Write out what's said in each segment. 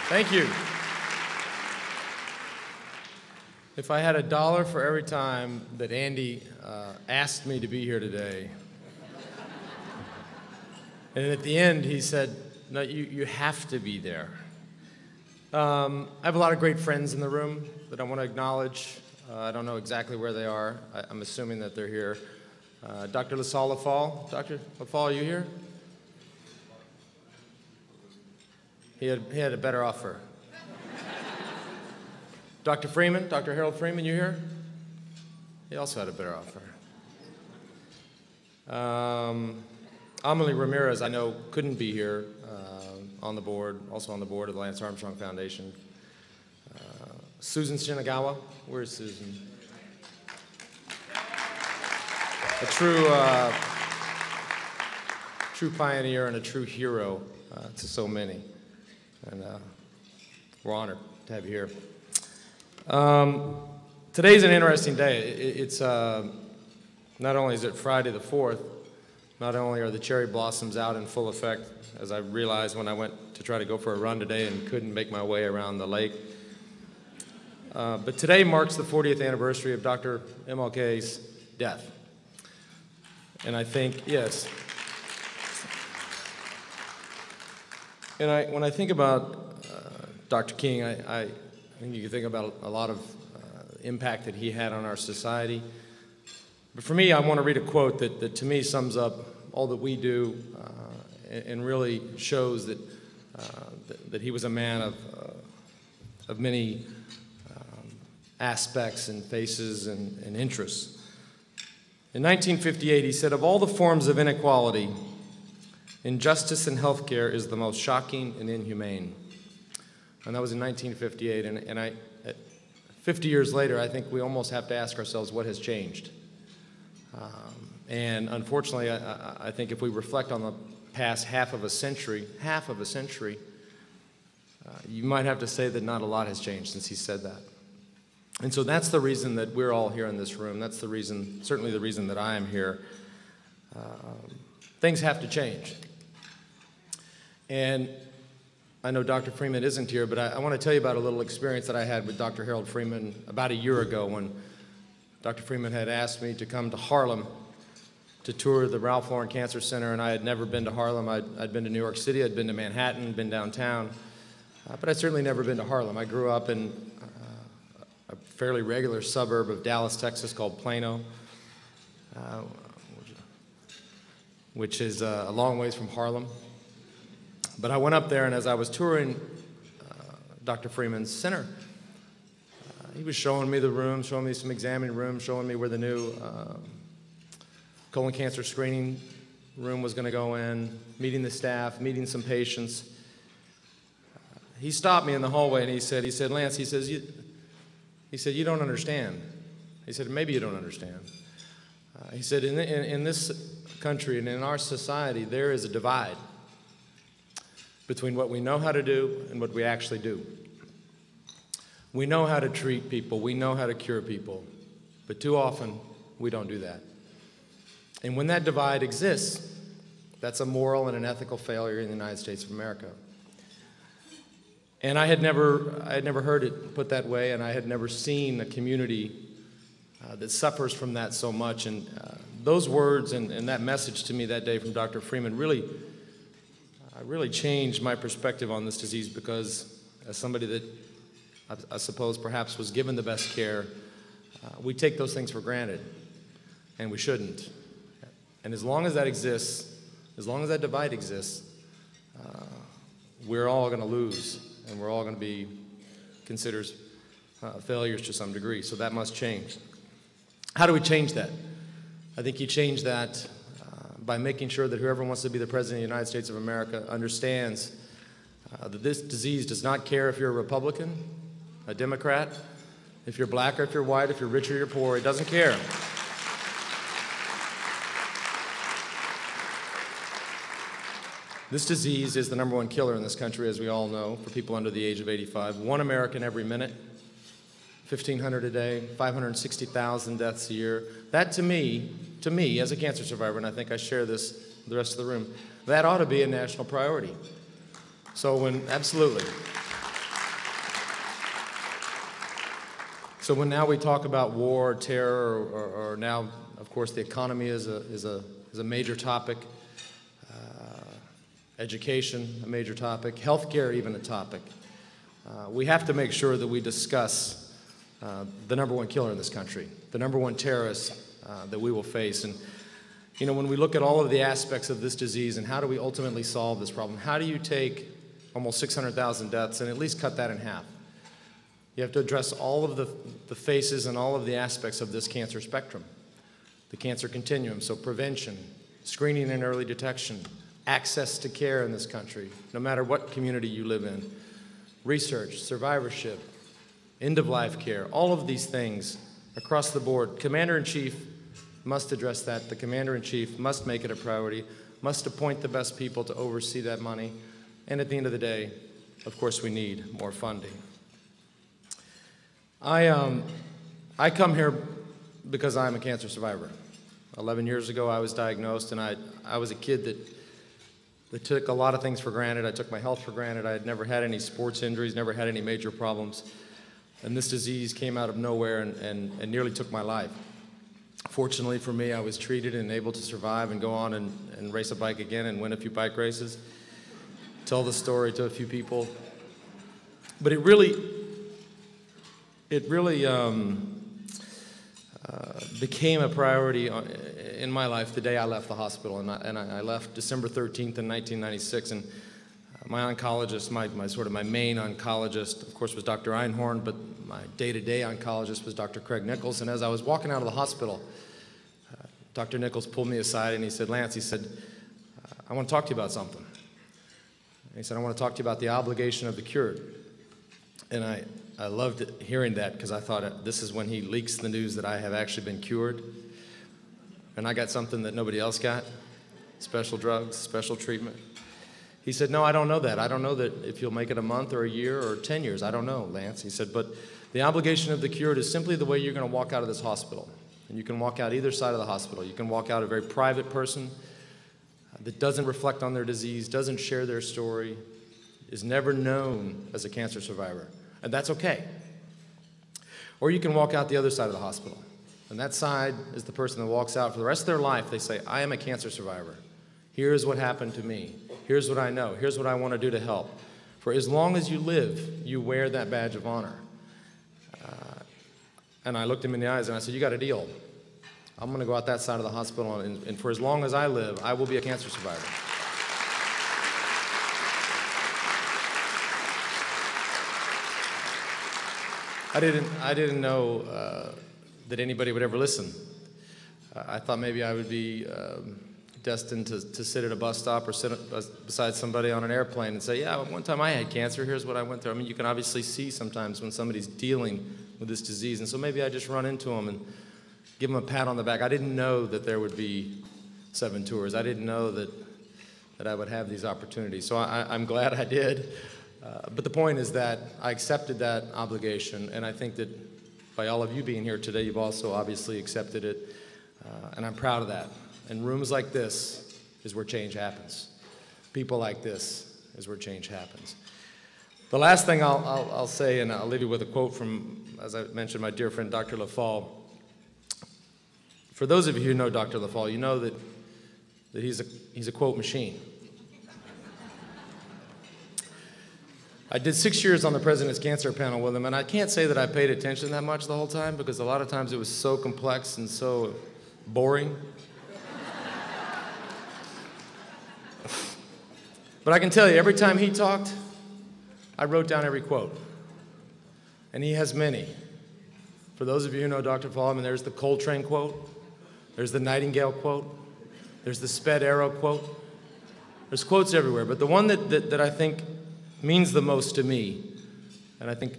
Thank you. If I had $1 for every time that Andy asked me to be here today, and at the end he said, no, you have to be there. I have a lot of great friends in the room that I want to acknowledge. I don't know exactly where they are. I'm assuming that they're here. Dr. LaSalle Lafall. Dr. Lafall, are you here? He had a better offer. Dr. Freeman, Dr. Harold Freeman, you here? He also had a better offer. Amelie Ramirez, I know, couldn't be here on the board, also on the board of the Lance Armstrong Foundation. Susan Shinagawa, where's Susan? A true pioneer and a true hero to so many. And we're honored to have you here. Today's an interesting day. It's not only is it Friday the 4th, not only are the cherry blossoms out in full effect, as I realized when I went to try to go for a run today and couldn't make my way around the lake, but today marks the 40th anniversary of Dr. MLK's death. And I think, yes, and when I think about Dr. King, I think you can think about a lot of impact that he had on our society. But for me, I want to read a quote that to me sums up all that we do and really shows that he was a man of many aspects and faces and interests. In 1958, he said, "Of all the forms of inequality, injustice in healthcare is the most shocking and inhumane." And that was in 1958. And 50 years later, I think we almost have to ask ourselves what has changed. And unfortunately, I think if we reflect on the past half of a century, you might have to say that not a lot has changed since he said that. And so that's the reason that we're all here in this room. That's the reason, certainly the reason that I am here. Things have to change. And I know Dr. Freeman isn't here, but I want to tell you about a little experience that I had with Dr. Harold Freeman about a year ago when Dr. Freeman had asked me to come to Harlem to tour the Ralph Lauren Cancer Center, and I had never been to Harlem. I'd been to New York City, I'd been to Manhattan, been downtown, but I'd certainly never been to Harlem. I grew up in a fairly regular suburb of Dallas, Texas called Plano, which is a long ways from Harlem. But I went up there, and as I was touring Dr. Freeman's center, he was showing me the room, showing me some examining rooms, showing me where the new colon cancer screening room was going to go in, meeting the staff, meeting some patients. He stopped me in the hallway and he said, "Lance," he said, "you don't understand." He said, "Maybe you don't understand." He said, in this country and in our society, there is a divide between what we know how to do and what we actually do. We know how to treat people, we know how to cure people, but too often we don't do that. And when that divide exists, that's a moral and an ethical failure in the United States of America. And I had never heard it put that way, and I had never seen a community that suffers from that so much. And those words and that message to me that day from Dr. Freeman really changed my perspective on this disease, because as somebody that I suppose perhaps was given the best care, we take those things for granted, and we shouldn't. And as long as that exists, as long as that divide exists, we're all going to lose, and we're all going to be considered failures to some degree. So that must change. How do we change that? I think you change that by making sure that whoever wants to be the President of the United States of America understands that this disease does not care if you're a Republican, a Democrat, if you're black or if you're white, if you're rich or you're poor. It doesn't care. This disease is the #1 killer in this country, as we all know, for people under the age of 85. 1 American every minute, 1,500 a day, 560,000 deaths a year. That to me, as a cancer survivor, and I think I share this with the rest of the room, that ought to be a national priority. So absolutely. So when now we talk about war, terror, or now, of course, the economy is a major topic, education a major topic, healthcare even a topic, we have to make sure that we discuss the number one killer in this country, the number one terrorist that we will face. And you know, when we look at all of the aspects of this disease and how do we ultimately solve this problem, how do you take almost 600,000 deaths and at least cut that in half? You have to address all of the faces and all of the aspects of this cancer spectrum, the cancer continuum. So prevention, screening and early detection, access to care in this country, no matter what community you live in, research, survivorship, end-of-life care, all of these things across the board. Commander-in-Chief must address that. The Commander-in-Chief must make it a priority, must appoint the best people to oversee that money. And at the end of the day, of course, we need more funding. I come here because I'm a cancer survivor. 11 years ago, I was diagnosed, and I was a kid that took a lot of things for granted. I took my health for granted. I had never had any sports injuries, never had any major problems. And this disease came out of nowhere and nearly took my life. Fortunately for me, I was treated and able to survive and go on and race a bike again and win a few bike races, tell the story to a few people. But it really became a priority in my life the day I left the hospital, and I left December 13th in 1996, and my oncologist, my main oncologist, of course, was Dr. Einhorn, but my day-to-day oncologist was Dr. Craig Nichols, and as I was walking out of the hospital, Dr. Nichols pulled me aside and he said, "Lance," he said, "I want to talk to you about something." And he said, "I want to talk to you about the obligation of the cured." And I loved hearing that because I thought this is when he leaks the news that I have actually been cured. And I got something that nobody else got, special drugs, special treatment. He said, "No, I don't know that. I don't know that if you'll make it a month or a year or 10 years. I don't know, Lance." He said, "But the obligation of the cured is simply the way you're going to walk out of this hospital. And you can walk out either side of the hospital. You can walk out a very private person that doesn't reflect on their disease, doesn't share their story, is never known as a cancer survivor. And that's okay. Or you can walk out the other side of the hospital. And that side is the person that walks out for the rest of their life. They say, I am a cancer survivor. Here's what happened to me. Here's what I know. Here's what I want to do to help. For as long as you live, you wear that badge of honor." And I looked him in the eyes and I said, "You got a deal. I'm going to go out that side of the hospital, and for as long as I live, I will be a cancer survivor." I didn't know that anybody would ever listen. I thought maybe I would be destined to sit at a bus stop or sit beside somebody on an airplane and say, "Yeah, one time I had cancer, here's what I went through." I mean, you can obviously see sometimes when somebody's dealing with this disease, and so maybe I just run into them and give them a pat on the back. I didn't know that there would be 7 tours. I didn't know that I would have these opportunities. So I'm glad I did. But the point is that I accepted that obligation, and I think that by all of you being here today, you've also obviously accepted it, and I'm proud of that. And rooms like this is where change happens. People like this is where change happens. The last thing I'll say, and I'll leave you with a quote from, as I mentioned, my dear friend Dr. LaFall. For those of you who know Dr. LaFall, you know that he's a quote machine. I did 6 years on the President's Cancer Panel with him, and I can't say that I paid attention that much the whole time because a lot of times it was so complex and so boring. But I can tell you, every time he talked, I wrote down every quote. And he has many. For those of you who know Dr. LaFall, I mean, there's the Coltrane quote, there's the Nightingale quote, there's the Sped Arrow quote. There's quotes everywhere, but the one that I think means the most to me, and I think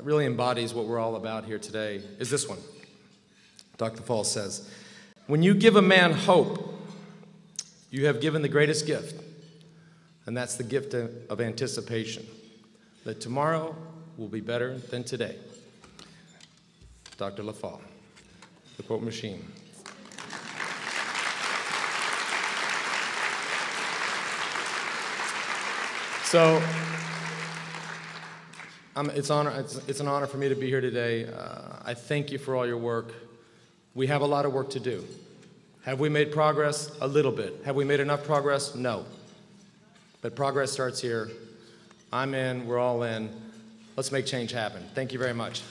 really embodies what we're all about here today, is this one. Dr. LaFall says, "When you give a man hope, you have given the greatest gift, and that's the gift of anticipation, that tomorrow will be better than today." Dr. LaFall, the quote machine. So, It's an honor for me to be here today. I thank you for all your work. We have a lot of work to do. Have we made progress? A little bit. Have we made enough progress? No. But progress starts here. I'm in. We're all in. Let's make change happen. Thank you very much.